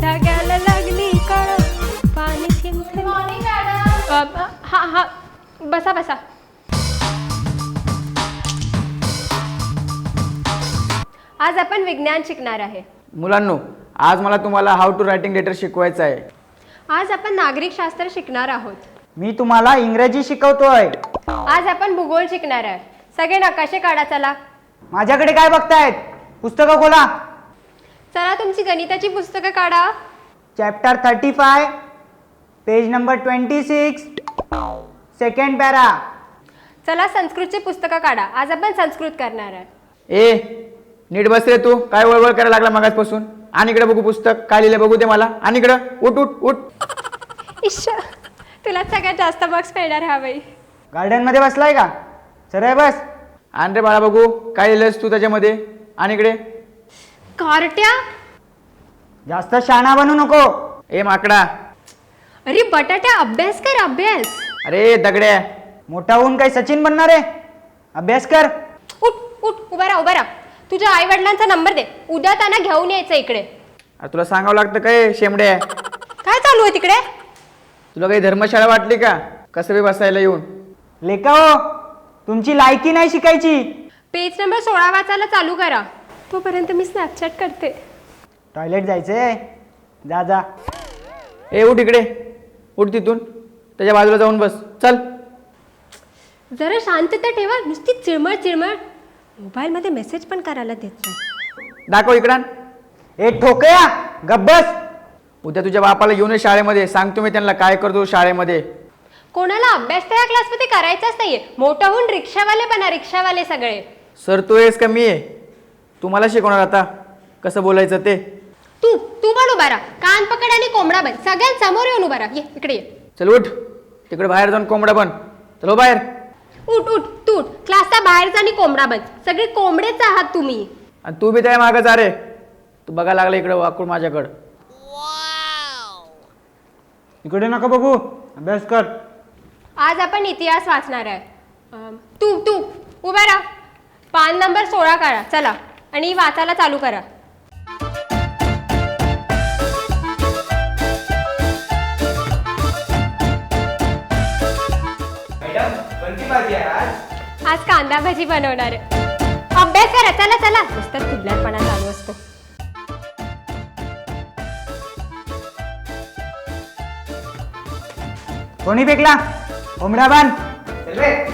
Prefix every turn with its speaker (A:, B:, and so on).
A: धाग्याला लागली कळ पाणी थेंब थेंब. हा हा बसा बसा. आज आपण विज्ञान शिकणार आहे.
B: मुलांनो, आज मला तुम्हाला हाऊ टू रायटिंग लेटर शिकवायचं आहे.
A: आज आपण नागरिक शास्त्र शिकणार आहोत.
C: मी तुम्हाला इंग्रजी शिकवतोय.
A: आज आपण भूगोल शिकणार आहे. सगळे नकाशे काढा चला.
C: माझ्याकडे काय बघतायत? पुस्तकं खोला.
A: चला तुमची गणिताची पुस्तकं काढा.
C: Chapter 35 page number 26 second para.
A: चला संस्कृतची पुस्तकं काढा. आज आपण संस्कृत करणार आहे.
B: ए नीट बस रे तू. काय वळवळ करायला लागला मगाचपासून? आणि इकडे बघू पुस्तक काय लिहिलं बघू दे मला. आणि इकडं उठ उठ उठ.
A: इश्शा, तुला सगळ्यात जास्त मार्क्स मिळणार हवाई.
C: गार्डन मध्ये बसलाय का? सरळ बस.
B: आणि रे बाळा बघू काय लिहिलंस तू त्याच्यामध्ये. आणि इकडे
A: कार्ट्या.
C: जास्त शहाणा बनू नको.
B: ए माकडा.
A: अरे बटाट्या अभ्यास कर अभ्यास.
B: अरे दगड्या.
C: मोठा होऊन काही सचिन बनणार आहे? अभ्यास कर.
A: उठ उठ उभा राहा उभा राहा. तुझ्या आई वडिलांचा नंबर दे. उद्या त्यांना घेऊन यायचं इकडे.
B: अरे तुला सांगावं लागतं काय शेमड्या?
A: काय चालू आहे तिकडे?
B: तुला काही धर्मशाळा वाटली का कसं बी बसायला येऊन?
C: लेका हो, तुमची लायकी नाही शिकायची.
A: पेज नंबर 16 वाचायला चालू करा. तोपर्यंत मी स्नॅपचॅट करते.
C: टॉयलेट जायचंय? जा जा.
B: ए उठ इकडे. उठ तिथून. त्याच्या बाजूला जाऊन बस. चल.
A: जरा शांतता ठेवा. नुसती चिळमळ चिळमळ. मोबाईलमध्ये मेसेज पण करायला देत नाही.
B: दाखव इकडं.
C: ए ठोकया, गब्बस.
B: उद्या तुझ्या बापाला घेऊन ये शाळेमध्ये. सांगतो मी त्यांना काय करतो शाळेमध्ये.
A: कोणाला अभ्यास तर या क्लासमध्ये करायचाच नाहीये. मोठं होऊन रिक्षावाले बना. रिक्षावाले सगळे.
B: सर तू आहेस का मी आहे? तुम्हाला शिकवणार आता कसं बोलायचं ते.
A: तू तू पण उभा राहा. कान पकड आणि कोंबडा बन. सगळ्यांसमोर येऊन उभा राहा. ये इकडे ये.
B: चल उठ. तिकडे बाहेर जाऊन कोंबडा बन. चलो बाहेर.
A: उठ उठ तू उठ. क्लासचा बाहेरचा आणि कोंबडा बन. सगळे कोंबडेच आहात तुम्ही.
B: आणि तू बी त्या मागं जा रे. तू बघायला लागला इकडे वाकून माझ्याकडं.
C: इकडे नका बघू. अभ्यास कर.
A: आज आपण इतिहास वाचणार आहे. तू तू उभा राहा. पान नंबर 16 काढा. चला आणि वाचायला चालू करा. आज कांदा भाजी बनवणार आहे. अभ्यास करा. चला चला. नुसतं चिडलापणा चालू असतो.
C: कोणी फेकला? कोंबडा बांध.